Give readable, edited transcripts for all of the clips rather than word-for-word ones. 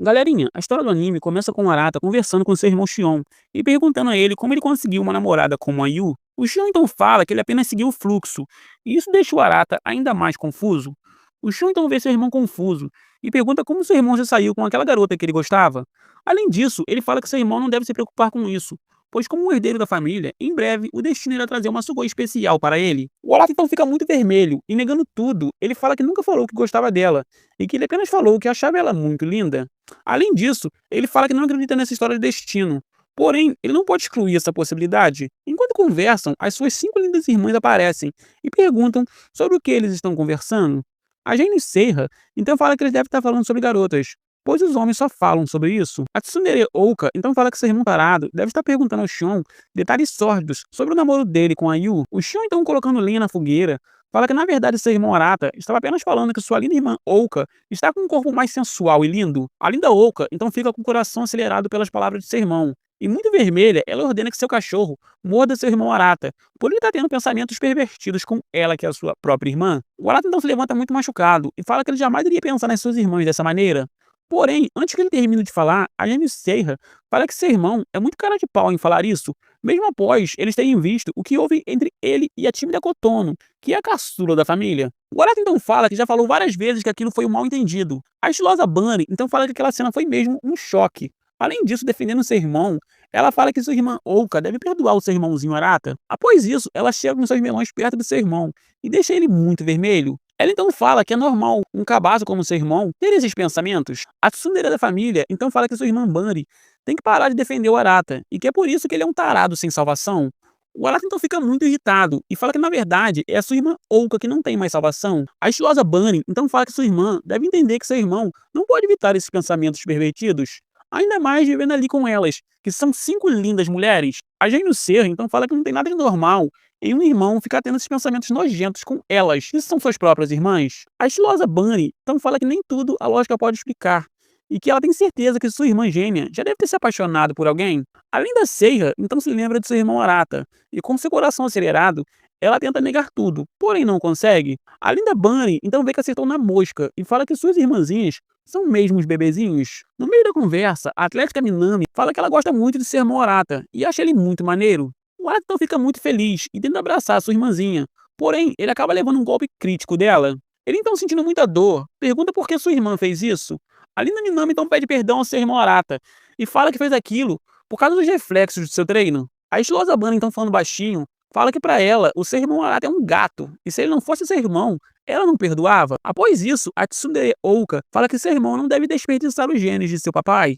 Galerinha, a história do anime começa com o Arata conversando com seu irmão Shion e perguntando a ele como ele conseguiu uma namorada como a Yu. O Shion então fala que ele apenas seguiu o fluxo, e isso deixa o Arata ainda mais confuso. O Shion então vê seu irmão confuso e pergunta como seu irmão já saiu com aquela garota que ele gostava. Além disso, ele fala que seu irmão não deve se preocupar com isso, pois como um herdeiro da família, em breve o destino irá trazer uma Sugoi especial para ele. O Arata então fica muito vermelho e negando tudo, ele fala que nunca falou que gostava dela e que ele apenas falou que achava ela muito linda. Além disso, ele fala que não acredita nessa história de destino. Porém, ele não pode excluir essa possibilidade. Enquanto conversam, as suas 5 lindas irmãs aparecem e perguntam sobre o que eles estão conversando. A Jane Serra então fala que eles devem estar falando sobre garotas, pois os homens só falam sobre isso. A Tsundere Ouka então fala que seu irmão parado deve estar perguntando ao Shion detalhes sórdidos sobre o namoro dele com a Yu. O Shion então colocando lenha na fogueira fala que na verdade seu irmão Arata estava apenas falando que sua linda irmã Ouka está com um corpo mais sensual e lindo. A linda Ouka então fica com o coração acelerado pelas palavras de seu irmão. E muito vermelha, ela ordena que seu cachorro morda seu irmão Arata, por ele estar tendo pensamentos pervertidos com ela, que é a sua própria irmã. O Arata então se levanta muito machucado e fala que ele jamais iria pensar nas suas irmãs dessa maneira. Porém, antes que ele termine de falar, a Jane Serra fala que seu irmão é muito cara de pau em falar isso, mesmo após eles terem visto o que houve entre ele e a tímida Kotono, que é a caçula da família. O Arata então fala que já falou várias vezes que aquilo foi um mal entendido. A estilosa Bunny então fala que aquela cena foi mesmo um choque. Além disso, defendendo seu irmão, ela fala que sua irmã Ouka deve perdoar o seu irmãozinho Arata. Após isso, ela chega com seus melões perto do seu irmão e deixa ele muito vermelho. Ela então fala que é normal um cabaço como seu irmão ter esses pensamentos. A tsundere da família então fala que sua irmã Bunny tem que parar de defender o Arata e que é por isso que ele é um tarado sem salvação. O Arata então fica muito irritado e fala que na verdade é a sua irmã Ouka que não tem mais salvação. A estilosa Bunny então fala que sua irmã deve entender que seu irmão não pode evitar esses pensamentos pervertidos, ainda mais vivendo ali com elas, que são 5 lindas mulheres. A Jane Serra então fala que não tem nada de normal em um irmão ficar tendo esses pensamentos nojentos com elas, que são suas próprias irmãs. A estilosa Bunny então fala que nem tudo a lógica pode explicar, e que ela tem certeza que sua irmã gêmea já deve ter se apaixonado por alguém. Além da Serra, então se lembra de seu irmão Arata, e com seu coração acelerado, ela tenta negar tudo, porém não consegue. A linda Bunny então vê que acertou na mosca e fala que suas irmãzinhas são mesmo os bebezinhos. No meio da conversa, a atlética Minami fala que ela gosta muito de seu irmão Arata e acha ele muito maneiro. O Arata então fica muito feliz e tenta abraçar sua irmãzinha, porém ele acaba levando um golpe crítico dela. Ele então sentindo muita dor, pergunta por que sua irmã fez isso. A linda Minami então pede perdão ao seu irmão Arata e fala que fez aquilo por causa dos reflexos do seu treino. A estilosa Bunny então falando baixinho, fala que pra ela o seu irmão Arata é um gato e se ele não fosse seu irmão, ela não perdoava. Após isso, a Tsundere Ouka fala que seu irmão não deve desperdiçar os genes de seu papai.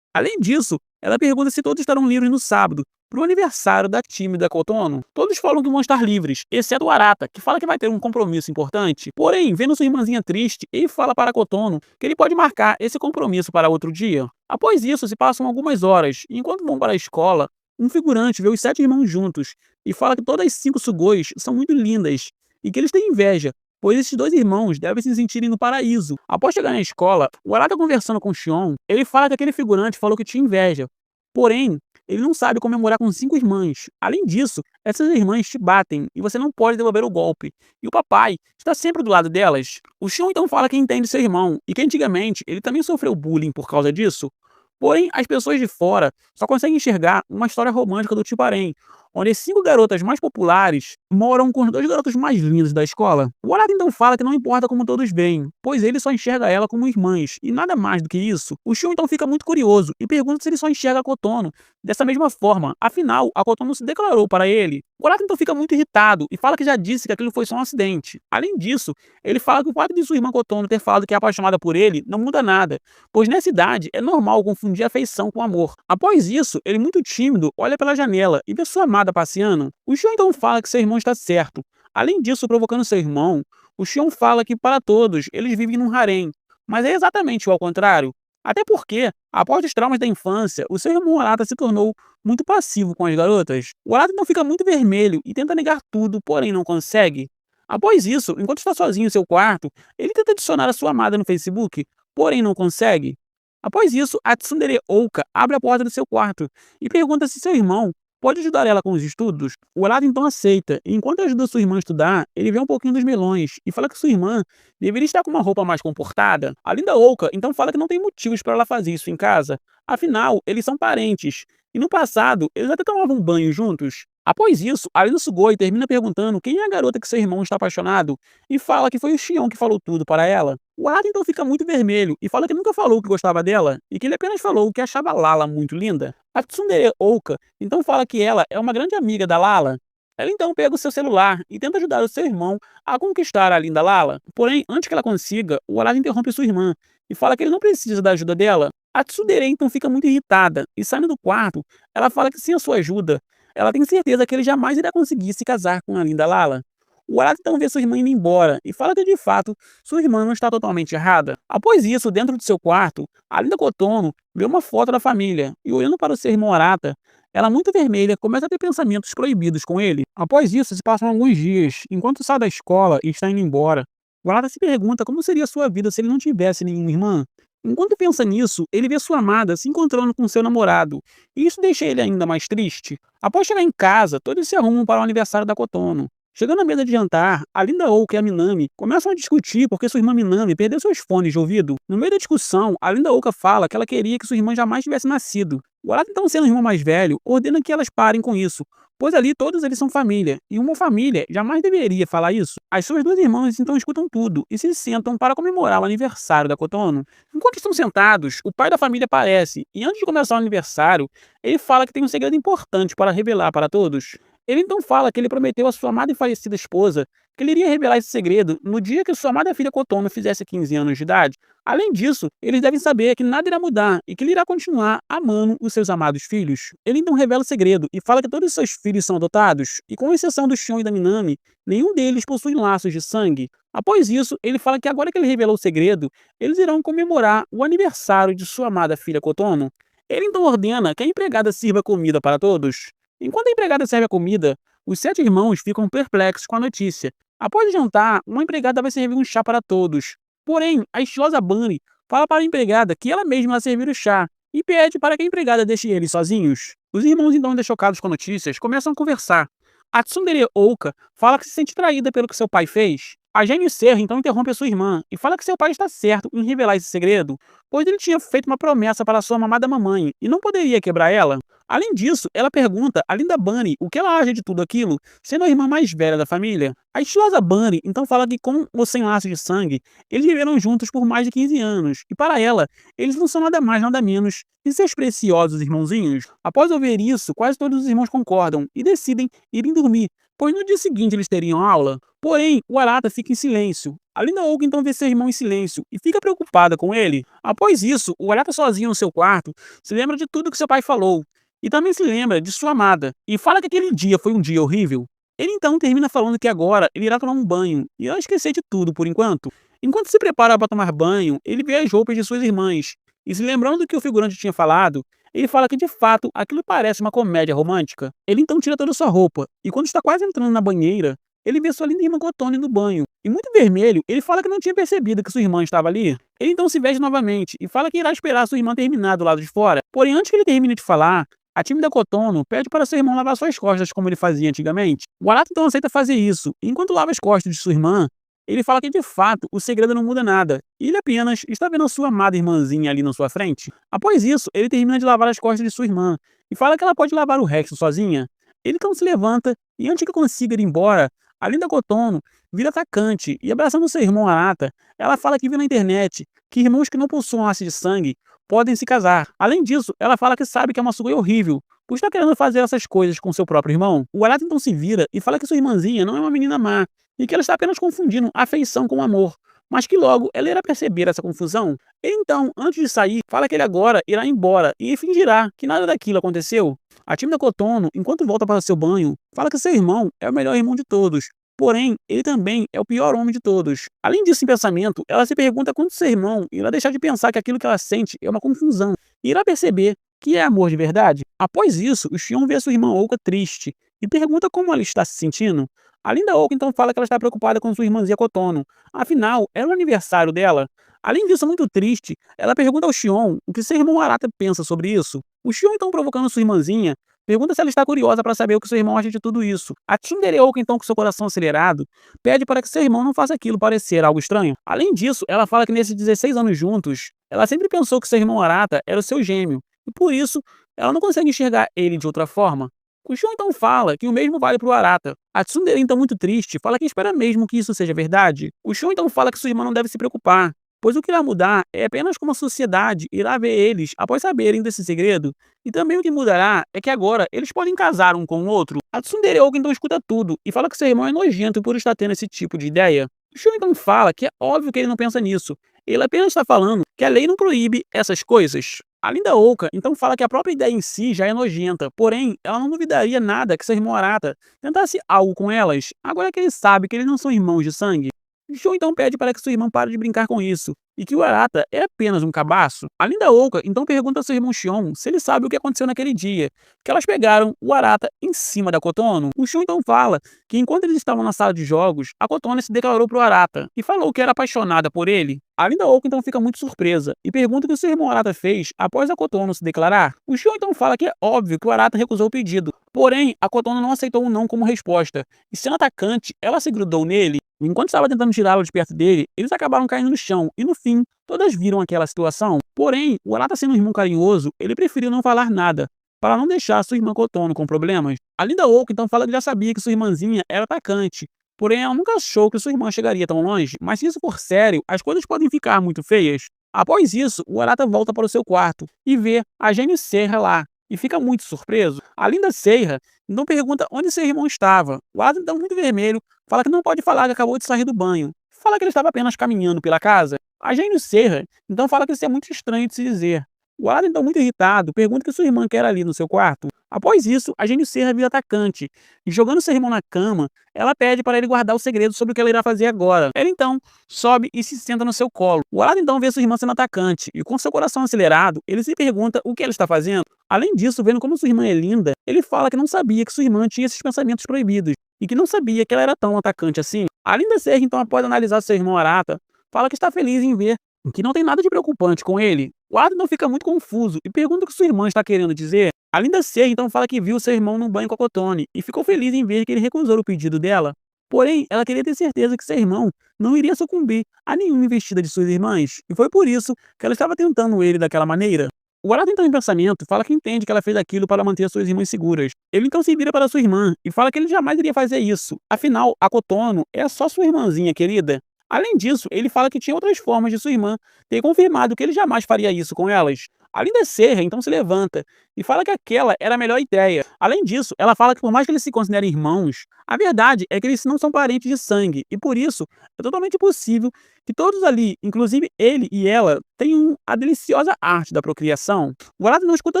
Além disso, ela pergunta se todos estarão livres no sábado, pro aniversário da tímida Kotono. Todos falam que vão estar livres, exceto o Arata, que fala que vai ter um compromisso importante. Porém, vendo sua irmãzinha triste, ele fala para Kotono que ele pode marcar esse compromisso para outro dia. Após isso, se passam algumas horas, e enquanto vão para a escola, um figurante vê os 7 irmãos juntos e fala que todas as 5 Sugois são muito lindas e que eles têm inveja, pois esses 2 irmãos devem se sentirem no paraíso. Após chegar na escola, o Arata conversando com Shion, ele fala que aquele figurante falou que tinha inveja. Porém, ele não sabe comemorar com 5 irmãs. Além disso, essas irmãs te batem e você não pode devolver o golpe. E o papai está sempre do lado delas. O Shion então fala que entende seu irmão e que antigamente ele também sofreu bullying por causa disso. Porém, as pessoas de fora só conseguem enxergar uma história romântica do tipo harém, onde as 5 garotas mais populares moram com os 2 garotos mais lindos da escola. O Arata então fala que não importa como todos veem, pois ele só enxerga ela como irmãs, e nada mais do que isso. O Shion então fica muito curioso e pergunta se ele só enxerga a Kotono dessa mesma forma, afinal, a Kotono se declarou para ele. O Arata então fica muito irritado e fala que já disse que aquilo foi só um acidente. Além disso, ele fala que o fato de sua irmã Kotono ter falado que é apaixonada por ele não muda nada, pois nessa idade é normal confundir afeição com amor. Após isso, ele muito tímido olha pela janela e vê sua amada passeando. O Shion então fala que seu irmão está certo. Além disso, provocando seu irmão, o Shion fala que para todos eles vivem num harém, mas é exatamente o ao contrário. Até porque, após os traumas da infância, o seu irmão Arata se tornou muito passivo com as garotas. O Arata então fica muito vermelho e tenta negar tudo, porém não consegue. Após isso, enquanto está sozinho em seu quarto, ele tenta adicionar a sua amada no Facebook, porém não consegue. Após isso, a Tsundere Ouka abre a porta do seu quarto e pergunta se seu irmão pode ajudar ela com os estudos? O Arata então aceita, e enquanto ajuda sua irmã a estudar, ele vê um pouquinho dos melões e fala que sua irmã deveria estar com uma roupa mais comportada. A Linda Oca então fala que não tem motivos para ela fazer isso em casa, afinal, eles são parentes, e no passado eles até tomavam banho juntos. Após isso, a Linda Sugoi termina perguntando quem é a garota que seu irmão está apaixonado e fala que foi o Xion que falou tudo para ela. O Arata então fica muito vermelho e fala que nunca falou que gostava dela e que ele apenas falou que achava Lala muito linda. A Tsundere Oka então fala que ela é uma grande amiga da Lala. Ela então pega o seu celular e tenta ajudar o seu irmão a conquistar a linda Lala. Porém, antes que ela consiga, o Arata interrompe sua irmã e fala que ele não precisa da ajuda dela. A Tsundere então fica muito irritada e saindo do quarto, ela fala que sem a sua ajuda, ela tem certeza que ele jamais irá conseguir se casar com a linda Lala. O Arata então vê sua irmã indo embora e fala que de fato sua irmã não está totalmente errada. Após isso, dentro de seu quarto, a linda Kotono vê uma foto da família e olhando para o seu irmão Arata, ela muito vermelha começa a ter pensamentos proibidos com ele. Após isso, se passam alguns dias, enquanto sai da escola e está indo embora, o Arata se pergunta como seria sua vida se ele não tivesse nenhuma irmã. Enquanto pensa nisso, ele vê sua amada se encontrando com seu namorado, e isso deixa ele ainda mais triste. Após chegar em casa, todos se arrumam para o aniversário da Kotono. Chegando à mesa de jantar, a Linda Oak e a Minami começam a discutir porque sua irmã Minami perdeu seus fones de ouvido. No meio da discussão, a Linda Oka fala que ela queria que sua irmã jamais tivesse nascido. O Arata, então sendo o irmão mais velho, ordena que elas parem com isso, pois ali todos eles são família, e uma família jamais deveria falar isso. As suas duas irmãs então escutam tudo e se sentam para comemorar o aniversário da Kotono. Enquanto estão sentados, o pai da família aparece, e antes de começar o aniversário, ele fala que tem um segredo importante para revelar para todos. Ele então fala que ele prometeu à sua amada e falecida esposa que ele iria revelar esse segredo no dia que sua amada filha Kotono fizesse 15 anos de idade. Além disso, eles devem saber que nada irá mudar e que ele irá continuar amando os seus amados filhos. Ele então revela o segredo e fala que todos os seus filhos são adotados, e com exceção do Shion e da Minami, nenhum deles possui laços de sangue. Após isso, ele fala que agora que ele revelou o segredo, eles irão comemorar o aniversário de sua amada filha Kotono. Ele então ordena que a empregada sirva comida para todos. Enquanto a empregada serve a comida, os 7 irmãos ficam perplexos com a notícia. Após o jantar, uma empregada vai servir um chá para todos. Porém, a estilosa Bunny fala para a empregada que ela mesma vai servir o chá e pede para que a empregada deixe eles sozinhos. Os irmãos, então ainda chocados com as notícias, começam a conversar. A Tsundere Oka fala que se sente traída pelo que seu pai fez. A Gênio Serra então interrompe a sua irmã e fala que seu pai está certo em revelar esse segredo, pois ele tinha feito uma promessa para sua mamada mamãe e não poderia quebrar ela. Além disso, ela pergunta a linda Bunny o que ela acha de tudo aquilo, sendo a irmã mais velha da família. A estilosa Bunny então fala que com ou sem laço de sangue, eles viveram juntos por mais de 15 anos, e para ela, eles não são nada mais nada menos que seus preciosos irmãozinhos. Após ouvir isso, quase todos os irmãos concordam e decidem irem dormir, pois no dia seguinte eles teriam aula. Porém, o Arata fica em silêncio. A Linda Oak então vê seu irmão em silêncio e fica preocupada com ele. Após isso, o Arata sozinho no seu quarto se lembra de tudo que seu pai falou e também se lembra de sua amada e fala que aquele dia foi um dia horrível. Ele então termina falando que agora ele irá tomar um banho e irá esquecer de tudo por enquanto. Enquanto se prepara para tomar banho, ele vê as roupas de suas irmãs e se lembrando do que o figurante tinha falado, ele fala que de fato aquilo parece uma comédia romântica. Ele então tira toda a sua roupa e quando está quase entrando na banheira, ele vê sua linda irmã Kotono no banho. E muito vermelho, ele fala que não tinha percebido que sua irmã estava ali. Ele então se veste novamente e fala que irá esperar sua irmã terminar do lado de fora. Porém, antes que ele termine de falar, a tímida Kotono pede para seu irmão lavar suas costas como ele fazia antigamente. O Arata então aceita fazer isso, e enquanto lava as costas de sua irmã, ele fala que de fato o segredo não muda nada, e ele apenas está vendo a sua amada irmãzinha ali na sua frente. Após isso, ele termina de lavar as costas de sua irmã, e fala que ela pode lavar o resto sozinha. Ele então se levanta, e antes que consiga ir embora, a linda Kotono vira atacante, e abraçando seu irmão Arata, ela fala que viu na internet que irmãos que não possuem laço de sangue podem se casar. Além disso, ela fala que sabe que é uma Sugoi horrível, por estar querendo fazer essas coisas com seu próprio irmão. O Arata então se vira e fala que sua irmãzinha não é uma menina má, e que ela está apenas confundindo afeição com amor, mas que logo ela irá perceber essa confusão. Ele então, antes de sair, fala que ele agora irá embora e fingirá que nada daquilo aconteceu. A tímida Kotono, enquanto volta para seu banho, fala que seu irmão é o melhor irmão de todos, porém, ele também é o pior homem de todos. Além disso, em pensamento, ela se pergunta quando seu irmão irá deixar de pensar que aquilo que ela sente é uma confusão, e irá perceber que é amor de verdade. Após isso, o Shion vê sua irmã Oka triste e pergunta como ela está se sentindo. A linda Oka então fala que ela está preocupada com sua irmãzinha Kotono, afinal, era o aniversário dela. Além disso, muito triste, ela pergunta ao Shion o que seu irmão Arata pensa sobre isso. O Shion então provocando sua irmãzinha, pergunta se ela está curiosa para saber o que seu irmão acha de tudo isso. A Tsundere-oka, então, com seu coração acelerado, pede para que seu irmão não faça aquilo parecer algo estranho. Além disso, ela fala que nesses 16 anos juntos, ela sempre pensou que seu irmão Arata era o seu gêmeo, e por isso, ela não consegue enxergar ele de outra forma. Kushon então fala que o mesmo vale para o Arata. A Tsundere, então muito triste, fala que espera mesmo que isso seja verdade. Kushon então fala que sua irmã não deve se preocupar, pois o que irá mudar é apenas como a sociedade irá ver eles após saberem desse segredo. E também o que mudará é que agora eles podem casar um com o outro. A Tsundere-oka então escuta tudo e fala que seu irmão é nojento por estar tendo esse tipo de ideia. Kushon então fala que é óbvio que ele não pensa nisso. Ele apenas está falando que a lei não proíbe essas coisas. A Linda Oka então fala que a própria ideia em si já é nojenta, porém, ela não duvidaria nada que seu irmão Arata tentasse algo com elas, agora que ele sabe que eles não são irmãos de sangue. Shou então pede para que seu irmão pare de brincar com isso, e que o Arata é apenas um cabaço. A Linda Oka então pergunta ao seu irmão Shion se ele sabe o que aconteceu naquele dia, que elas pegaram o Arata em cima da Kotono. O Shun então fala que enquanto eles estavam na sala de jogos, a Kotono se declarou pro Arata, e falou que era apaixonada por ele. A Linda Oka então fica muito surpresa, e pergunta o que o seu irmão Arata fez após a Kotono se declarar. O Shun então fala que é óbvio que o Arata recusou o pedido, porém, a Kotono não aceitou o não como resposta, e sendo atacante, ela se grudou nele. Enquanto estava tentando tirá-lo de perto dele, eles acabaram caindo no chão, e no fim, todas viram aquela situação. Porém, o Arata sendo um irmão carinhoso, ele preferiu não falar nada, para não deixar sua irmã Kotono com problemas. A Linda Oka então fala que já sabia que sua irmãzinha era atacante, porém ela nunca achou que sua irmã chegaria tão longe, mas se isso for sério, as coisas podem ficar muito feias. Após isso, o Arata volta para o seu quarto e vê a Gênio Serra lá, e fica muito surpreso. A Linda Serra então pergunta onde seu irmão estava. O Arata então muito vermelho, fala que não pode falar que acabou de sair do banho. Fala que ele estava apenas caminhando pela casa. A Gênio Serra então fala que isso é muito estranho de se dizer. O Arata então muito irritado, pergunta o que sua irmã quer ali no seu quarto. Após isso, a Gênio Serra vira atacante, e jogando seu irmão na cama, ela pede para ele guardar o segredo sobre o que ela irá fazer agora. Ele então sobe e se senta no seu colo. O Arata então vê sua irmã sendo atacante, e com seu coração acelerado, ele se pergunta o que ela está fazendo. Além disso, vendo como sua irmã é linda, ele fala que não sabia que sua irmã tinha esses pensamentos proibidos, e que não sabia que ela era tão atacante assim. A Linda Serra então, após analisar seu irmão Arata, fala que está feliz em ver que não tem nada de preocupante com ele. O Arata não fica muito confuso e pergunta o que sua irmã está querendo dizer. A Linda Serra então fala que viu seu irmão no banho com a Kotono e ficou feliz em ver que ele recusou o pedido dela. Porém, ela queria ter certeza que seu irmão não iria sucumbir a nenhuma investida de suas irmãs, e foi por isso que ela estava tentando ele daquela maneira. O Arata então em pensamento fala que entende que ela fez aquilo para manter suas irmãs seguras. Ele então se vira para sua irmã e fala que ele jamais iria fazer isso. Afinal, a Kotono é só sua irmãzinha querida. Além disso, ele fala que tinha outras formas de sua irmã ter confirmado que ele jamais faria isso com elas. A Linda Serra então se levanta e fala que aquela era a melhor ideia. Além disso, ela fala que por mais que eles se considerem irmãos, a verdade é que eles não são parentes de sangue, e por isso é totalmente possível que todos ali, inclusive ele e ela, tenham a deliciosa arte da procriação. O Arata não escuta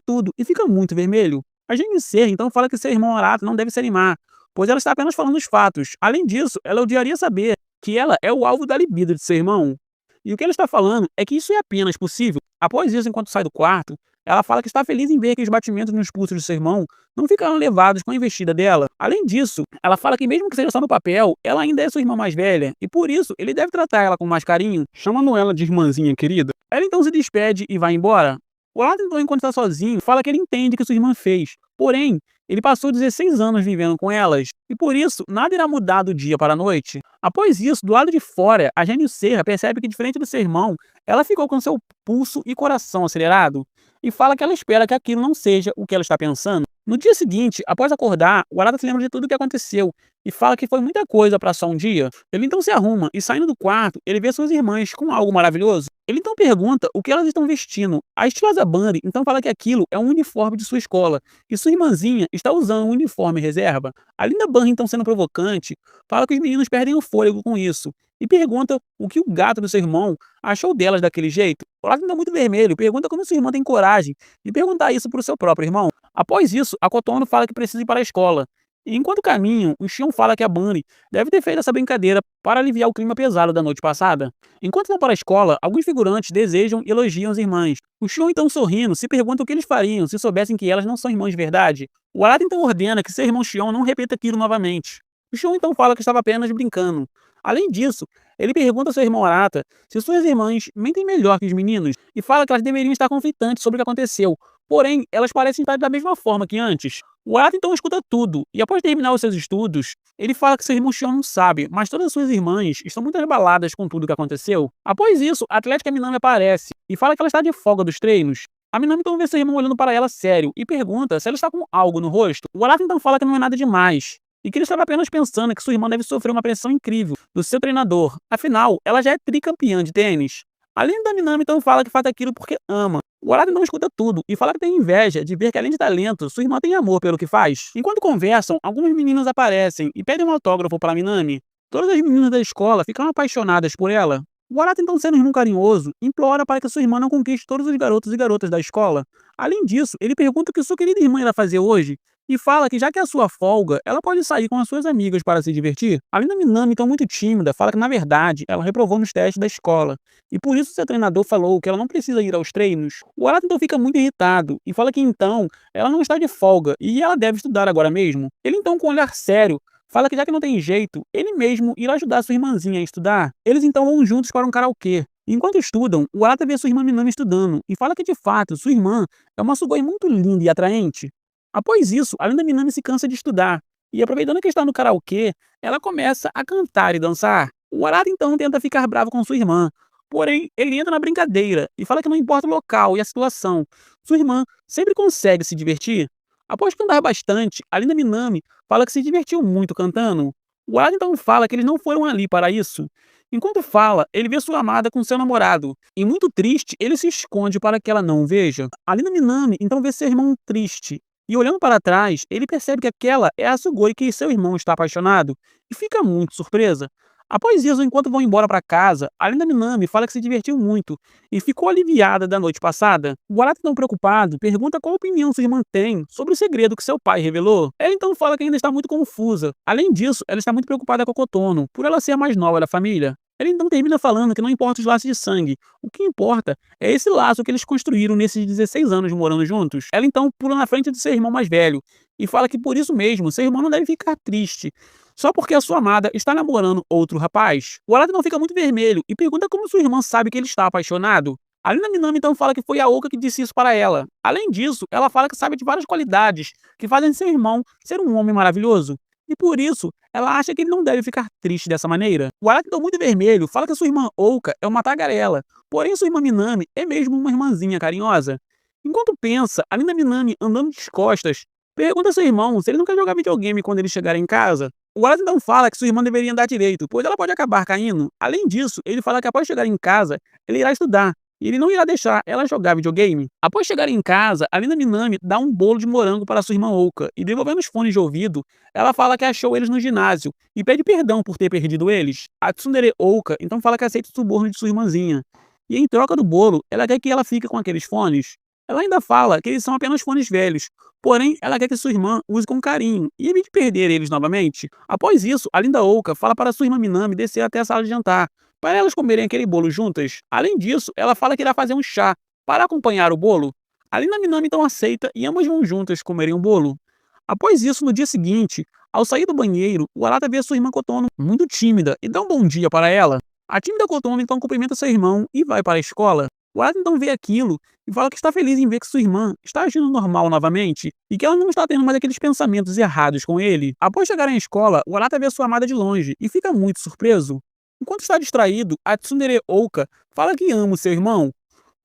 tudo e fica muito vermelho. A Gênio Serra então fala que seu irmão Arata não deve se animar, pois ela está apenas falando os fatos. Além disso, ela odiaria saber que ela é o alvo da libido de seu irmão. E o que ela está falando é que isso é apenas possível. Após isso, enquanto sai do quarto, ela fala que está feliz em ver que os batimentos nos pulsos de seu irmão não ficaram levados com a investida dela. Além disso, ela fala que mesmo que seja só no papel, ela ainda é sua irmã mais velha, e por isso ele deve tratar ela com mais carinho, chamando ela de irmãzinha querida. Ela então se despede e vai embora. O Arata então, enquanto está sozinho, fala que ele entende o que sua irmã fez. Porém, ele passou 16 anos vivendo com elas, e por isso nada irá mudar do dia para a noite. Após isso, do lado de fora, a Gênio Serra percebe que, diferente do seu irmão, ela ficou com seu pulso e coração acelerado, e fala que ela espera que aquilo não seja o que ela está pensando. No dia seguinte, após acordar, o Arata se lembra de tudo o que aconteceu, e fala que foi muita coisa para só um dia. Ele então se arruma, e saindo do quarto, ele vê suas irmãs com algo maravilhoso. Ele então pergunta o que elas estão vestindo. A estilosa Bunny então fala que aquilo é um uniforme de sua escola, e sua irmãzinha está usando um uniforme reserva. A Linda Bunny, então sendo provocante, fala que os meninos perdem o fôlego com isso, e pergunta o que o gato do seu irmão achou delas daquele jeito. O Arata, muito vermelho, pergunta como sua irmã tem coragem de perguntar isso para o seu próprio irmão. Após isso, a Kotono fala que precisa ir para a escola. E enquanto caminham, o Shion fala que a Bunny deve ter feito essa brincadeira para aliviar o clima pesado da noite passada. Enquanto vão para a escola, alguns figurantes desejam e elogiam as irmãs. O Shion, então sorrindo, se pergunta o que eles fariam se soubessem que elas não são irmãs de verdade. O Arata então ordena que seu irmão Shion não repita aquilo novamente. O Shion então fala que estava apenas brincando. Além disso, ele pergunta ao seu irmão Arata se suas irmãs mentem melhor que os meninos, e fala que elas deveriam estar conflitantes sobre o que aconteceu, porém elas parecem estar da mesma forma que antes. O Arata então escuta tudo, e após terminar os seus estudos, ele fala que seu irmão Xion não sabe, mas todas as suas irmãs estão muito abaladas com tudo o que aconteceu. Após isso, a atlética Minami aparece e fala que ela está de folga dos treinos. A Minami então vê seu irmão olhando para ela sério e pergunta se ela está com algo no rosto. O Arata então fala que não é nada demais, e que ele estava apenas pensando que sua irmã deve sofrer uma pressão incrível do seu treinador. Afinal, ela já é tricampeã de tênis. Além da Minami então fala que faz aquilo porque ama. O Arata então escuta tudo e fala que tem inveja de ver que, além de talento, sua irmã tem amor pelo que faz. Enquanto conversam, algumas meninas aparecem e pedem um autógrafo para Minami. Todas as meninas da escola ficam apaixonadas por ela. O Arata, então, sendo um irmão carinhoso, implora para que sua irmã não conquiste todos os garotos e garotas da escola. Além disso, ele pergunta o que sua querida irmã irá fazer hoje e fala que, já que é a sua folga, ela pode sair com as suas amigas para se divertir. Além da Minami, então muito tímida, fala que, na verdade, ela reprovou nos testes da escola e por isso seu treinador falou que ela não precisa ir aos treinos. O Arata então fica muito irritado e fala que então ela não está de folga e ela deve estudar agora mesmo. Ele então, com um olhar sério, fala que, já que não tem jeito, ele mesmo irá ajudar sua irmãzinha a estudar. Eles então vão juntos para um karaokê. Enquanto estudam, o Arata vê sua irmã Minami estudando e fala que, de fato, sua irmã é uma Sugoi muito linda e atraente. Após isso, a linda Minami se cansa de estudar e, aproveitando que está no karaokê, ela começa a cantar e dançar. O Arata então tenta ficar bravo com sua irmã, porém ele entra na brincadeira e fala que não importa o local e a situação, sua irmã sempre consegue se divertir. Após cantar bastante, a linda Minami fala que se divertiu muito cantando. O Arata então fala que eles não foram ali para isso. Enquanto fala, ele vê sua amada com seu namorado, e muito triste, ele se esconde para que ela não o veja. A linda Minami então vê seu irmão triste, e olhando para trás, ele percebe que aquela é a Sugoi que seu irmão está apaixonado, e fica muito surpresa. Após isso, enquanto vão embora para casa, a linda Minami fala que se divertiu muito e ficou aliviada da noite passada. O Arata, tão preocupado, pergunta qual opinião sua irmã tem sobre o segredo que seu pai revelou. Ela então fala que ainda está muito confusa. Além disso, ela está muito preocupada com a Kotono, por ela ser a mais nova da família. Ela então termina falando que não importa os laços de sangue, o que importa é esse laço que eles construíram nesses 16 anos morando juntos. Ela então pula na frente do seu irmão mais velho e fala que, por isso mesmo, seu irmão não deve ficar triste só porque a sua amada está namorando outro rapaz. O Arata não fica muito vermelho e pergunta como sua irmã sabe que ele está apaixonado. A linda Minami então fala que foi a Oka que disse isso para ela. Além disso, ela fala que sabe de várias qualidades que fazem seu irmão ser um homem maravilhoso. E por isso, ela acha que ele não deve ficar triste dessa maneira. O Arata, então muito vermelho, fala que sua irmã Oka é uma tagarela, porém sua irmã Minami é mesmo uma irmãzinha carinhosa. Enquanto pensa, a linda Minami, andando de costas, pergunta a seu irmão se ele não quer jogar videogame quando ele chegar em casa. O Arata então fala que sua irmã deveria andar direito, pois ela pode acabar caindo. Além disso, ele fala que após chegar em casa, ele irá estudar, e ele não irá deixar ela jogar videogame. Após chegar em casa, a linda Minami dá um bolo de morango para sua irmã Oka, e devolvendo os fones de ouvido, ela fala que achou eles no ginásio, e pede perdão por ter perdido eles. A tsundere Oka então fala que aceita o suborno de sua irmãzinha, e em troca do bolo, ela quer que ela fique com aqueles fones. Ela ainda fala que eles são apenas fones velhos, porém ela quer que sua irmã use com carinho e evite perder eles novamente. Após isso, a linda Oka fala para sua irmã Minami descer até a sala de jantar, para elas comerem aquele bolo juntas. Além disso, ela fala que irá fazer um chá para acompanhar o bolo. A linda Minami então aceita e ambas vão juntas comerem o bolo. Após isso, no dia seguinte, ao sair do banheiro, o Arata vê sua irmã Kotono muito tímida e dá um bom dia para ela. A tímida Kotono então cumprimenta seu irmão e vai para a escola. O Arata então vê aquilo e fala que está feliz em ver que sua irmã está agindo normal novamente e que ela não está tendo mais aqueles pensamentos errados com ele. Após chegar à escola, o Arata vê sua amada de longe e fica muito surpreso. Enquanto está distraído, a tsundere Oka fala que ama o seu irmão.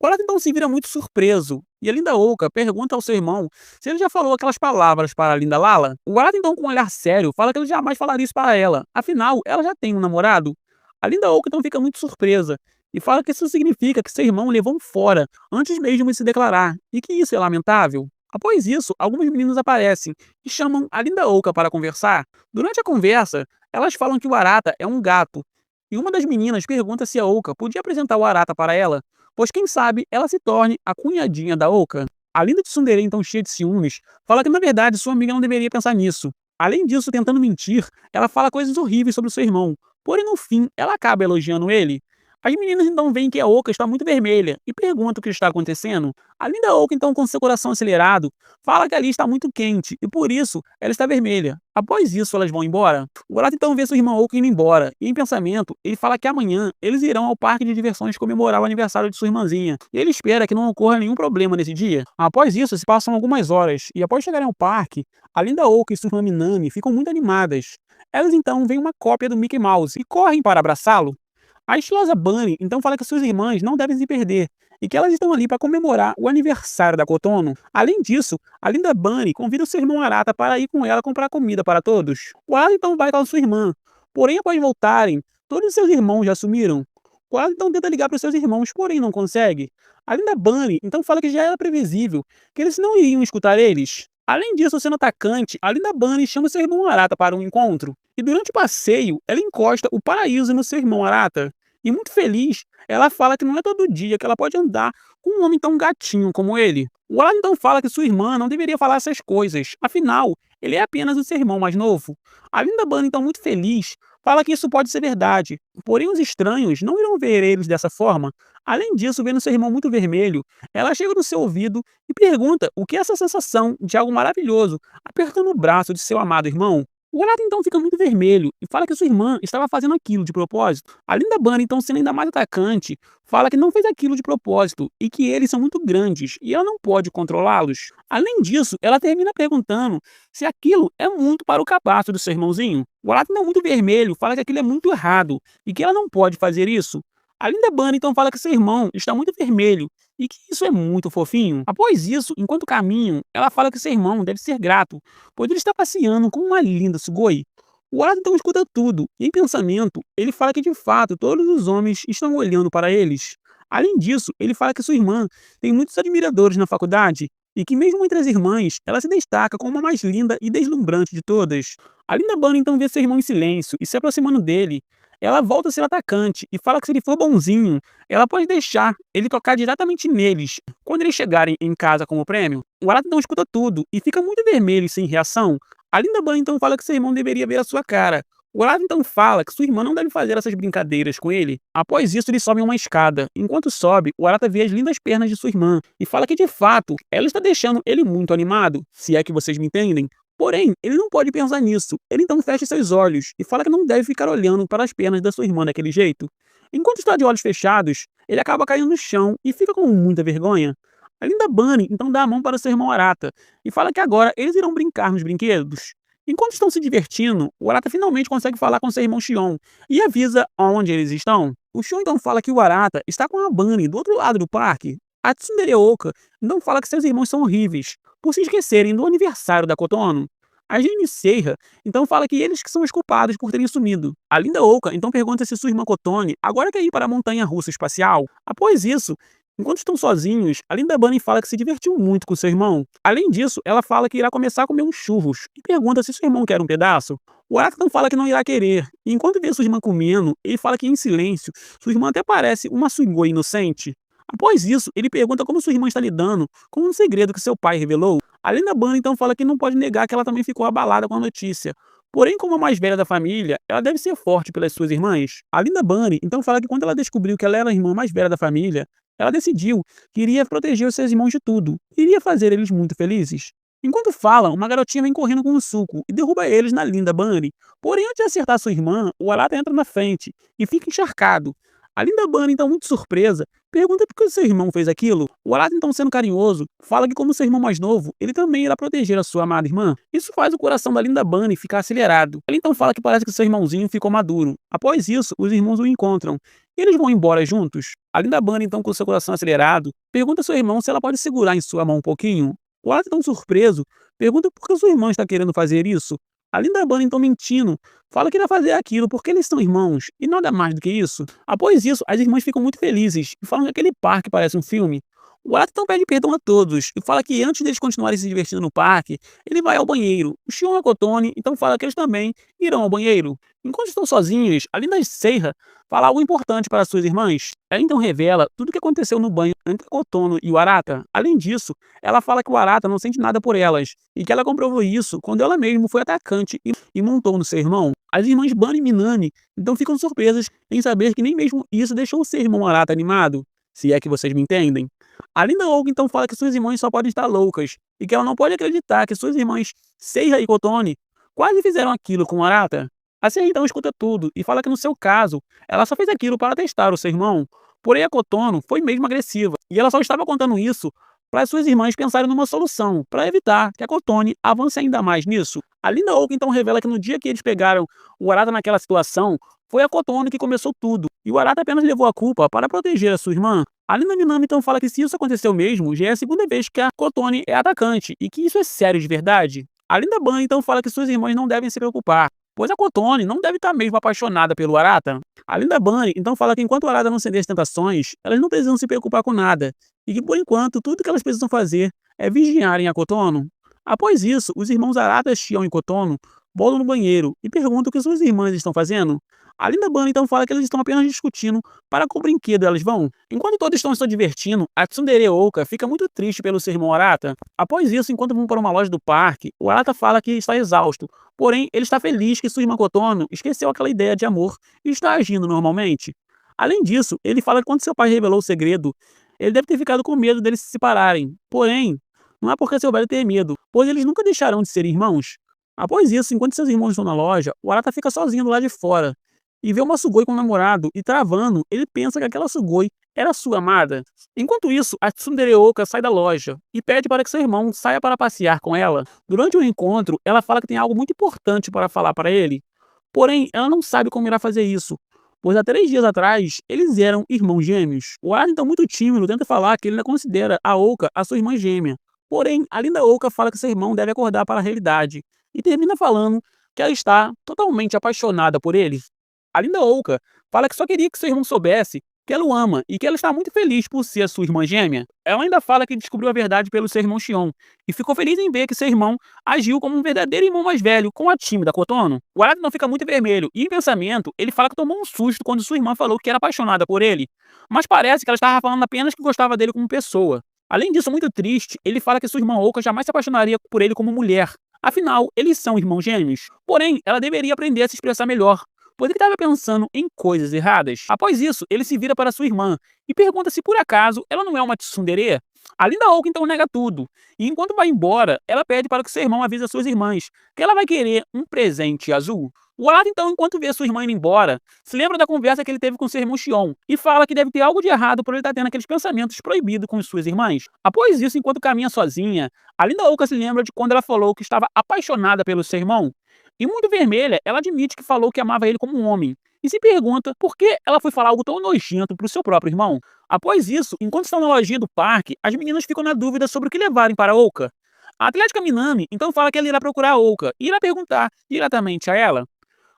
O Arata então se vira muito surpreso e a linda Oka pergunta ao seu irmão se ele já falou aquelas palavras para a linda Lala. O Arata então, com um olhar sério, fala que ele jamais falaria isso para ela, afinal, ela já tem um namorado. A linda Oka então fica muito surpresa e fala que isso significa que seu irmão levou um fora antes mesmo de se declarar e que isso é lamentável. Após isso, alguns meninos aparecem e chamam a linda Oka para conversar. Durante a conversa, elas falam que o Arata é um gato, e uma das meninas pergunta se a Oka podia apresentar o Arata para ela, pois quem sabe ela se torne a cunhadinha da Oka. A linda tsundere, então cheia de ciúmes, fala que na verdade sua amiga não deveria pensar nisso. Além disso, tentando mentir, ela fala coisas horríveis sobre o seu irmão, porém no fim ela acaba elogiando ele. As meninas então veem que a Oka está muito vermelha e perguntam o que está acontecendo. A linda Oka, então, com seu coração acelerado, fala que ali está muito quente e por isso ela está vermelha. Após isso, elas vão embora. O Arata então vê sua irmã Oka indo embora e, em pensamento, ele fala que amanhã eles irão ao parque de diversões comemorar o aniversário de sua irmãzinha. E ele espera que não ocorra nenhum problema nesse dia. Após isso, se passam algumas horas e, após chegarem ao parque, a linda Oka e sua irmã Minami ficam muito animadas. Elas então veem uma cópia do Mickey Mouse e correm para abraçá-lo. A estilosa Bunny então fala que suas irmãs não devem se perder e que elas estão ali para comemorar o aniversário da Kotono. Além disso, a linda Bunny convida o seu irmão Arata para ir com ela comprar comida para todos. O Arata então vai com a sua irmã, porém após voltarem, todos os seus irmãos já sumiram. O Arata então tenta ligar para os seus irmãos, porém não consegue. A linda Bunny então fala que já era previsível que eles não iriam escutar eles. Além disso, sendo atacante, a linda Bunny chama seu irmão Arata para um encontro. E durante o passeio, ela encosta o paraíso no seu irmão Arata. E muito feliz, ela fala que não é todo dia que ela pode andar com um homem tão gatinho como ele. O Arata então fala que sua irmã não deveria falar essas coisas, afinal, ele é apenas o seu irmão mais novo. A linda Bunny, então muito feliz, fala que isso pode ser verdade, porém os estranhos não irão ver eles dessa forma. Além disso, vendo seu irmão muito vermelho, ela chega no seu ouvido e pergunta o que é essa sensação de algo maravilhoso, apertando o braço de seu amado irmão. O Arata então fica muito vermelho e fala que sua irmã estava fazendo aquilo de propósito. A linda Bunny, então sendo ainda mais atacante, fala que não fez aquilo de propósito e que eles são muito grandes e ela não pode controlá-los. Além disso, ela termina perguntando se aquilo é muito para o cabaço do seu irmãozinho. O Arata, então muito vermelho, fala que aquilo é muito errado e que ela não pode fazer isso. A linda Bunny então fala que seu irmão está muito vermelho e que isso é muito fofinho. Após isso, enquanto caminham, ela fala que seu irmão deve ser grato, pois ele está passeando com uma linda Sugoi. O Arata então escuta tudo, e em pensamento, ele fala que de fato todos os homens estão olhando para eles. Além disso, ele fala que sua irmã tem muitos admiradores na faculdade, e que mesmo entre as irmãs, ela se destaca como a mais linda e deslumbrante de todas. A linda Bunny então vê seu irmão em silêncio e se aproximando dele. Ela volta a ser atacante e fala que se ele for bonzinho, ela pode deixar ele tocar diretamente neles quando eles chegarem em casa como prêmio. O Arata então escuta tudo e fica muito vermelho e sem reação. A linda Bunny então fala que seu irmão deveria ver a sua cara. O Arata então fala que sua irmã não deve fazer essas brincadeiras com ele. Após isso, eles sobem uma escada. Enquanto sobe, o Arata vê as lindas pernas de sua irmã e fala que de fato ela está deixando ele muito animado, se é que vocês me entendem. Porém, ele não pode pensar nisso. Ele então fecha seus olhos e fala que não deve ficar olhando para as pernas da sua irmã daquele jeito. Enquanto está de olhos fechados, ele acaba caindo no chão e fica com muita vergonha. A linda Bunny então dá a mão para seu irmão Arata e fala que agora eles irão brincar nos brinquedos. Enquanto estão se divertindo, o Arata finalmente consegue falar com seu irmão Shion e avisa onde eles estão. O Shion então fala que o Arata está com a Bunny do outro lado do parque. A Tsundere Oka então fala que seus irmãos são horríveis, por se esquecerem do aniversário da Kotono. A Jane Seiha então fala que eles que são os culpados por terem sumido. A linda Oka então pergunta se sua irmã Kotone agora quer ir para a montanha-russa espacial. Após isso, enquanto estão sozinhos, a linda Bunny fala que se divertiu muito com seu irmão. Além disso, ela fala que irá começar a comer uns churros e pergunta se seu irmão quer um pedaço. O Arata então fala que não irá querer, e enquanto vê sua irmã comendo, ele fala que em silêncio, sua irmã até parece uma Sugoi inocente. Após isso, ele pergunta como sua irmã está lidando com um segredo que seu pai revelou. A linda Bunny então fala que não pode negar que ela também ficou abalada com a notícia. Porém, como a mais velha da família, ela deve ser forte pelas suas irmãs. A linda Bunny então fala que quando ela descobriu que ela era a irmã mais velha da família, ela decidiu que iria proteger os seus irmãos de tudo, e iria fazer eles muito felizes. Enquanto falam, uma garotinha vem correndo com um suco e derruba eles na linda Bunny. Porém, antes de acertar sua irmã, o Arata entra na frente e fica encharcado. A linda Bunny, então muito surpresa, pergunta por que seu irmão fez aquilo. O Arata, então sendo carinhoso, fala que como seu irmão mais novo, ele também irá proteger a sua amada irmã. Isso faz o coração da linda Bunny ficar acelerado. Ele então fala que parece que seu irmãozinho ficou maduro. Após isso, os irmãos o encontram. E eles vão embora juntos. A linda Bunny, então com seu coração acelerado, pergunta ao seu irmão se ela pode segurar em sua mão um pouquinho. O Arata, então surpreso, pergunta por que sua irmã está querendo fazer isso. A linda Bunny, então mentindo, fala que irá fazer aquilo porque eles são irmãos, e nada mais do que isso. Após isso, as irmãs ficam muito felizes e falam que aquele parque parece um filme. O Arata então pede perdão a todos e fala que antes deles continuarem se divertindo no parque, ele vai ao banheiro. O Shion e a Kotone então fala que eles também irão ao banheiro. Enquanto estão sozinhos, a linda Seiha fala algo importante para suas irmãs. Ela então revela tudo o que aconteceu no banho entre a Kotono e o Arata. Além disso, ela fala que o Arata não sente nada por elas e que ela comprovou isso quando ela mesma foi atacante e montou no seu irmão. As irmãs Bana e Minami então ficam surpresas em saber que nem mesmo isso deixou o seu irmão Arata animado, se é que vocês me entendem. A Linda Oak então fala que suas irmãs só podem estar loucas e que ela não pode acreditar que suas irmãs Seiya e Kotone quase fizeram aquilo com o Arata. A Seiya então escuta tudo e fala que no seu caso, ela só fez aquilo para testar o seu irmão. Porém a Kotono foi mesmo agressiva e ela só estava contando isso para suas irmãs pensarem numa solução, para evitar que a Kotone avance ainda mais nisso. A Linda Oak então revela que no dia que eles pegaram o Arata naquela situação, foi a Kotono que começou tudo, e o Arata apenas levou a culpa para proteger a sua irmã. A Linda Minami então fala que se isso aconteceu mesmo, já é a segunda vez que a Kotone é atacante, e que isso é sério de verdade. A Linda Ban então fala que suas irmãs não devem se preocupar, pois a Kotone não deve estar mesmo apaixonada pelo Arata. A Linda Bunny então fala que enquanto o Arata não ceder às tentações, elas não precisam se preocupar com nada, e que por enquanto tudo que elas precisam fazer é vigiarem a Kotono. Após isso, os irmãos Arata, Shion e Kotono bolam no banheiro e perguntam o que suas irmãs estão fazendo. A Linda Bunny então fala que eles estão apenas discutindo para qual brinquedo elas vão. Enquanto todos estão se divertindo, a Tsundere Oka fica muito triste pelo seu irmão Arata. Após isso, enquanto vão para uma loja do parque, o Arata fala que está exausto, porém ele está feliz que sua irmã Kotono esqueceu aquela ideia de amor e está agindo normalmente. Além disso, ele fala que quando seu pai revelou o segredo, ele deve ter ficado com medo deles se separarem. Porém, não é porque seu velho ter medo, pois eles nunca deixarão de ser irmãos. Após isso, enquanto seus irmãos estão na loja, o Arata fica sozinho do lado de fora e vê uma Sugoi com o namorado e travando, ele pensa que aquela Sugoi era sua amada. Enquanto isso, a Tsundere Oka sai da loja e pede para que seu irmão saia para passear com ela. Durante o encontro, ela fala que tem algo muito importante para falar para ele, porém ela não sabe como irá fazer isso, pois há 3 dias atrás eles eram irmãos gêmeos. O Arata, então muito tímido, tenta falar que ele ainda considera a Oka a sua irmã gêmea, porém a linda Oka fala que seu irmão deve acordar para a realidade e termina falando que ela está totalmente apaixonada por ele. A Linda Oka fala que só queria que seu irmão soubesse que ela o ama e que ela está muito feliz por ser a sua irmã gêmea. Ela ainda fala que descobriu a verdade pelo seu irmão Shion e ficou feliz em ver que seu irmão agiu como um verdadeiro irmão mais velho com a tímida Kotono. O Arata não fica muito vermelho e, em pensamento, ele fala que tomou um susto quando sua irmã falou que era apaixonada por ele, mas parece que ela estava falando apenas que gostava dele como pessoa. Além disso, muito triste, ele fala que sua irmã Oka jamais se apaixonaria por ele como mulher. Afinal, eles são irmãos gêmeos. Porém, ela deveria aprender a se expressar melhor, pois ele estava pensando em coisas erradas. Após isso, ele se vira para sua irmã e pergunta se por acaso ela não é uma tsundere. A Linda Oak então nega tudo, e enquanto vai embora, ela pede para que seu irmão avise as suas irmãs que ela vai querer um presente azul. O Arata então, enquanto vê sua irmã indo embora, se lembra da conversa que ele teve com seu irmão Shion e fala que deve ter algo de errado por ele estar tendo aqueles pensamentos proibidos com suas irmãs. Após isso, enquanto caminha sozinha, a Linda Oak se lembra de quando ela falou que estava apaixonada pelo seu irmão. E muito vermelha, ela admite que falou que amava ele como um homem, e se pergunta por que ela foi falar algo tão nojento para o seu próprio irmão. Após isso, enquanto estão na lojinha do parque, as meninas ficam na dúvida sobre o que levarem para Oka. A Atlética Minami então fala que ela irá procurar a Oka e irá perguntar diretamente a ela.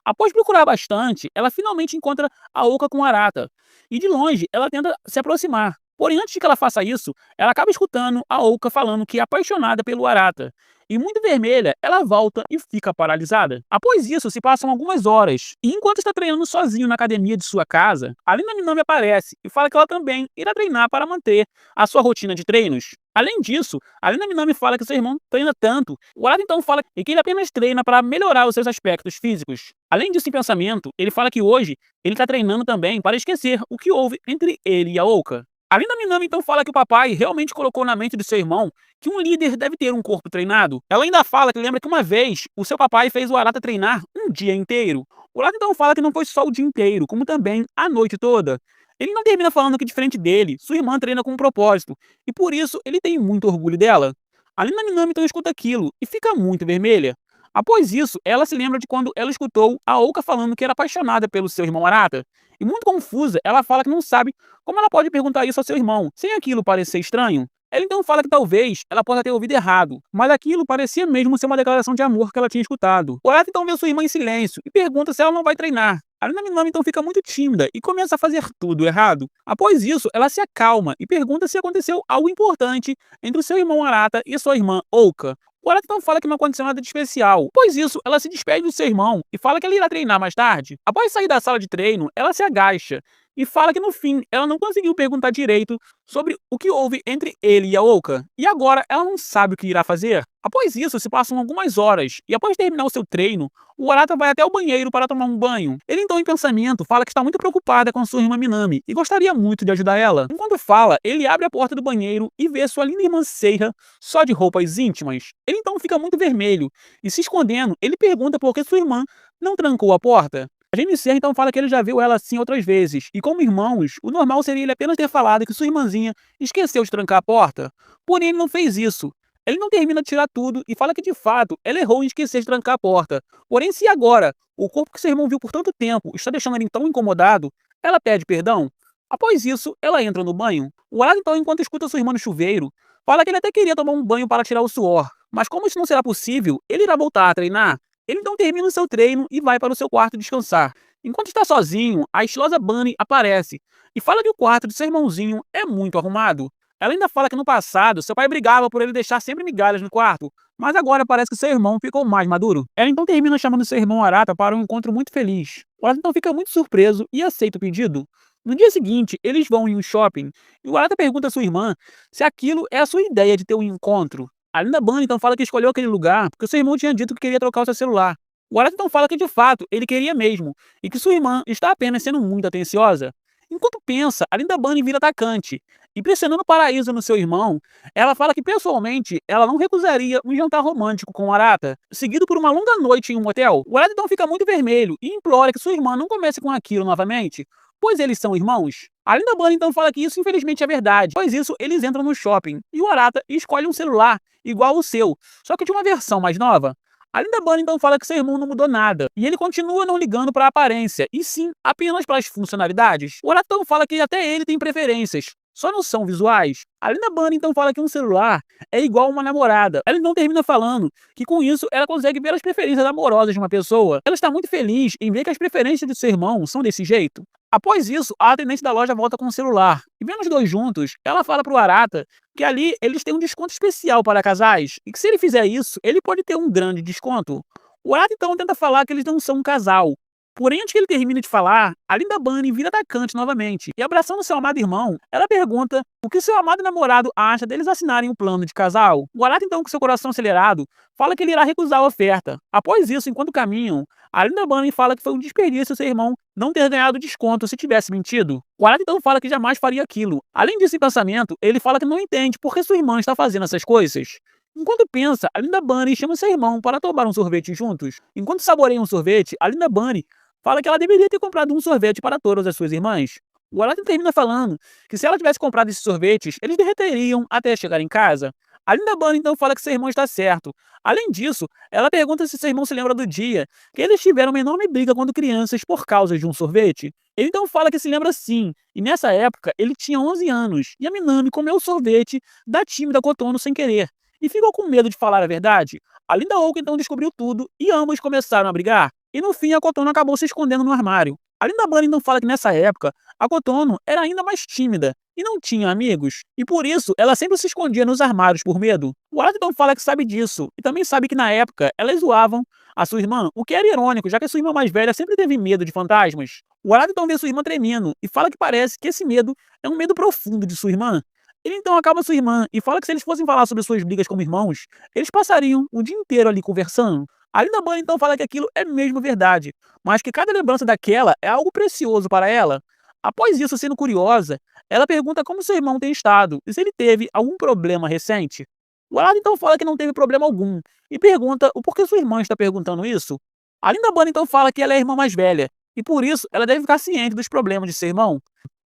Após procurar bastante, ela finalmente encontra a Oka com Arata, e de longe ela tenta se aproximar. Porém, antes de que ela faça isso, ela acaba escutando a Oka falando que é apaixonada pelo Arata. E muito vermelha, ela volta e fica paralisada. Após isso, se passam algumas horas, e enquanto está treinando sozinho na academia de sua casa, a Linda Minami aparece e fala que ela também irá treinar para manter a sua rotina de treinos. Além disso, a Linda Minami fala que seu irmão treina tanto, o Arata então fala que ele apenas treina para melhorar os seus aspectos físicos. Além disso, em pensamento, ele fala que hoje ele está treinando também para esquecer o que houve entre ele e a Oka. A Linda Minami então fala que o papai realmente colocou na mente do seu irmão que um líder deve ter um corpo treinado. Ela ainda fala que lembra que uma vez o seu papai fez o Arata treinar um dia inteiro. O Arata então fala que não foi só o dia inteiro, como também a noite toda. Ele não termina falando que, diferente dele, sua irmã treina com um propósito, e por isso ele tem muito orgulho dela. A Linda Minami então escuta aquilo e fica muito vermelha. Após isso, ela se lembra de quando ela escutou a Oka falando que era apaixonada pelo seu irmão Arata. E muito confusa, ela fala que não sabe como ela pode perguntar isso ao seu irmão, sem aquilo parecer estranho. Ela então fala que talvez ela possa ter ouvido errado, mas aquilo parecia mesmo ser uma declaração de amor que ela tinha escutado. O Arata então vê sua irmã em silêncio e pergunta se ela não vai treinar. A Minami então fica muito tímida e começa a fazer tudo errado. Após isso, ela se acalma e pergunta se aconteceu algo importante entre o seu irmão Arata e sua irmã Ouka. O Arata então fala que não aconteceu nada de especial. Após isso, ela se despede do seu irmão e fala que ela irá treinar mais tarde. Após sair da sala de treino, ela se agacha e fala que no fim ela não conseguiu perguntar direito sobre o que houve entre ele e a Ouka, e agora ela não sabe o que irá fazer. Após isso, se passam algumas horas, e após terminar o seu treino, o Arata vai até o banheiro para tomar um banho. Ele então, em pensamento, fala que está muito preocupada com sua irmã Minami e gostaria muito de ajudar ela. Enquanto fala, ele abre a porta do banheiro e vê sua linda irmã Seiha só de roupas íntimas. Ele então fica muito vermelho e, se escondendo, ele pergunta por que sua irmã não trancou a porta. A Jamie Serra então fala que ele já viu ela assim outras vezes, e como irmãos, o normal seria ele apenas ter falado que sua irmãzinha esqueceu de trancar a porta. Porém, ele não fez isso. Ele não termina de tirar tudo e fala que de fato ela errou em esquecer de trancar a porta. Porém, se agora o corpo que seu irmão viu por tanto tempo está deixando ele tão incomodado, ela pede perdão. Após isso, ela entra no banho. O Arado então, enquanto escuta sua irmã no chuveiro, fala que ele até queria tomar um banho para tirar o suor, mas como isso não será possível, ele irá voltar a treinar. Ele então termina o seu treino e vai para o seu quarto descansar. Enquanto está sozinho, a estilosa Bunny aparece e fala que o quarto de seu irmãozinho é muito arrumado. Ela ainda fala que no passado seu pai brigava por ele deixar sempre migalhas no quarto, mas agora parece que seu irmão ficou mais maduro. Ela então termina chamando seu irmão Arata para um encontro muito feliz. O Arata então fica muito surpreso e aceita o pedido. No dia seguinte, eles vão em um shopping e o Arata pergunta a sua irmã se aquilo é a sua ideia de ter um encontro. A linda Bunny então fala que escolheu aquele lugar porque seu irmão tinha dito que queria trocar o seu celular. O Arata então fala que de fato ele queria mesmo e que sua irmã está apenas sendo muito atenciosa. Enquanto pensa, a linda Bunny vira atacante e, pressionando o paraíso no seu irmão, ela fala que pessoalmente ela não recusaria um jantar romântico com o Arata, seguido por uma longa noite em um motel. O Arata então fica muito vermelho e implora que sua irmã não comece com aquilo novamente, pois eles são irmãos. A linda Bunny então fala que isso infelizmente é verdade, pois isso eles entram no shopping e o Arata escolhe um celular igual ao seu, só que de uma versão mais nova. A linda Bunny então fala que seu irmão não mudou nada, e ele continua não ligando para a aparência, e sim apenas para as funcionalidades. O Arata então fala que até ele tem preferências, só não são visuais. A linda Bunny então fala que um celular é igual a uma namorada. Ela então termina falando que com isso ela consegue ver as preferências amorosas de uma pessoa. Ela está muito feliz em ver que as preferências de seu irmão são desse jeito. Após isso, a atendente da loja volta com o celular, e vendo os dois juntos, ela fala pro Arata que ali eles têm um desconto especial para casais, e que se ele fizer isso, ele pode ter um grande desconto. O Arata então tenta falar que eles não são um casal, porém antes que ele termine de falar, a linda Bunny vira atacante novamente, e abraçando seu amado irmão, ela pergunta o que seu amado namorado acha deles assinarem um plano de casal. O Arata então, com seu coração acelerado, fala que ele irá recusar a oferta. Após isso, enquanto caminham, a linda Bunny fala que foi um desperdício seu irmão não ter ganhado desconto se tivesse mentido. O Arata então fala que jamais faria aquilo. Além disso, em pensamento, ele fala que não entende por que sua irmã está fazendo essas coisas. Enquanto pensa, a linda Bunny chama seu irmão para tomar um sorvete juntos. Enquanto saboreiam um sorvete, a linda Bunny fala que ela deveria ter comprado um sorvete para todas as suas irmãs. O Arata termina falando que se ela tivesse comprado esses sorvetes, eles derreteriam até chegar em casa. A linda Bunny então fala que seu irmão está certo. Além disso, ela pergunta se seu irmão se lembra do dia que eles tiveram uma enorme briga quando crianças por causa de um sorvete. Ele então fala que se lembra sim, e nessa época ele tinha 11 anos, e a Minami comeu o sorvete da tímida Kotono sem querer, e ficou com medo de falar a verdade. A linda Ouka então descobriu tudo, e ambos começaram a brigar, e no fim a Kotono acabou se escondendo no armário. A linda Bunny então fala que nessa época, a Kotono era ainda mais tímida e não tinha amigos, e por isso ela sempre se escondia nos armários por medo. O Arata então fala que sabe disso, e também sabe que na época elas zoavam a sua irmã, o que era irônico, já que a sua irmã mais velha sempre teve medo de fantasmas. O Arata então vê sua irmã tremendo, e fala que parece que esse medo é um medo profundo de sua irmã. Ele então acalma sua irmã, e fala que se eles fossem falar sobre suas brigas como irmãos, eles passariam o dia inteiro ali conversando. A linda Bunny então fala que aquilo é mesmo verdade, mas que cada lembrança daquela é algo precioso para ela. Após isso, sendo curiosa, ela pergunta como seu irmão tem estado e se ele teve algum problema recente. O Arata então fala que não teve problema algum e pergunta o porquê sua irmã está perguntando isso. A linda Bunny então fala que ela é a irmã mais velha e por isso ela deve ficar ciente dos problemas de seu irmão.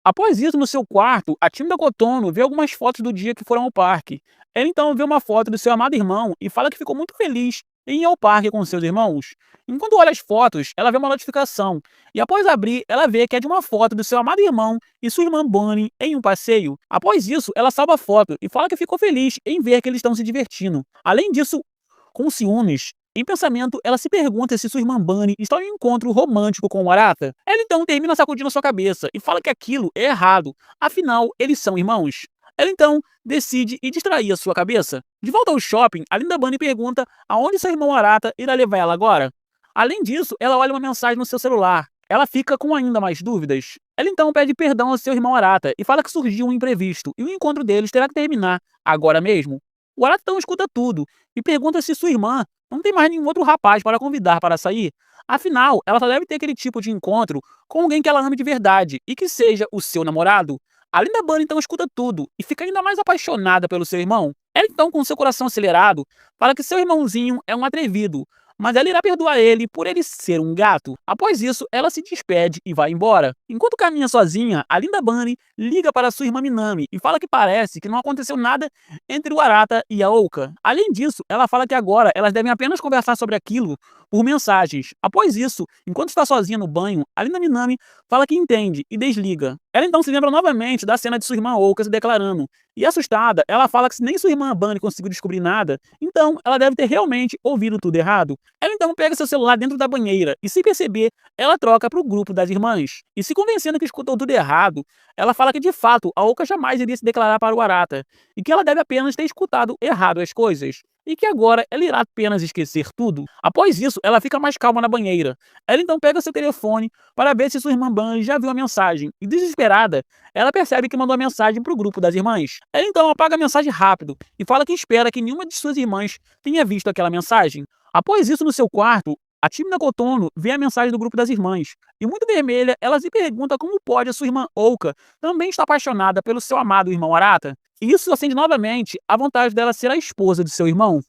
Após isso, no seu quarto, a tímida Kotono vê algumas fotos do dia que foram ao parque. Ela então vê uma foto do seu amado irmão e fala que ficou muito feliz em ir ao parque com seus irmãos. Enquanto olha as fotos, ela vê uma notificação, e após abrir, ela vê que é de uma foto do seu amado irmão e sua irmã Bunny em um passeio. Após isso, ela salva a foto e fala que ficou feliz em ver que eles estão se divertindo. Além disso, com ciúmes, Em pensamento, ela se pergunta se sua irmã Bunny está em um encontro romântico com o Arata. Ela então termina sacudindo sua cabeça e fala que aquilo é errado, afinal, eles são irmãos. Ela então decide ir distrair a sua cabeça. De volta ao shopping, a Linda Bunny pergunta aonde seu irmão Arata irá levar ela agora. Além disso, ela olha uma mensagem no seu celular. Ela fica com ainda mais dúvidas. Ela então pede perdão ao seu irmão Arata e fala que surgiu um imprevisto e o encontro deles terá que terminar agora mesmo. O Arata então escuta tudo e pergunta se sua irmã não tem mais nenhum outro rapaz para convidar para sair. Afinal, ela só deve ter aquele tipo de encontro com alguém que ela ame de verdade e que seja o seu namorado. A Linda Bunny então escuta tudo e fica ainda mais apaixonada pelo seu irmão. Ela então, com seu coração acelerado, fala que seu irmãozinho é um atrevido, mas ela irá perdoar ele por ele ser um gato. Após isso, ela se despede e vai embora. Enquanto caminha sozinha, a Linda Bunny liga para sua irmã Minami e fala que parece que não aconteceu nada entre o Arata e a Ouka. Além disso, ela fala que agora elas devem apenas conversar sobre aquilo por mensagens. Após isso, enquanto está sozinha no banho, a Linda Minami fala que entende e desliga. Ela então se lembra novamente da cena de sua irmã Ouka se declarando. E assustada, ela fala que se nem sua irmã Bunny conseguiu descobrir nada, então ela deve ter realmente ouvido tudo errado. Ela então pega seu celular dentro da banheira e, sem perceber, ela troca para o grupo das irmãs. E se convencendo que escutou tudo errado, ela fala que de fato a Ouka jamais iria se declarar para o Arata e que ela deve apenas ter escutado errado as coisas. E que agora ela irá apenas esquecer tudo. Após isso, ela fica mais calma na banheira. Ela então pega seu telefone para ver se sua irmã Bunny já viu a mensagem. E desesperada, ela percebe que mandou a mensagem para o grupo das irmãs. Ela então apaga a mensagem rápido e fala que espera que nenhuma de suas irmãs tenha visto aquela mensagem. Após isso, no seu quarto, a tímida Kotono vê a mensagem do grupo das irmãs. E muito vermelha, ela se pergunta como pode a sua irmã Ouka também estar apaixonada pelo seu amado irmão Arata. E isso acende novamente a vontade dela ser a esposa de seu irmão.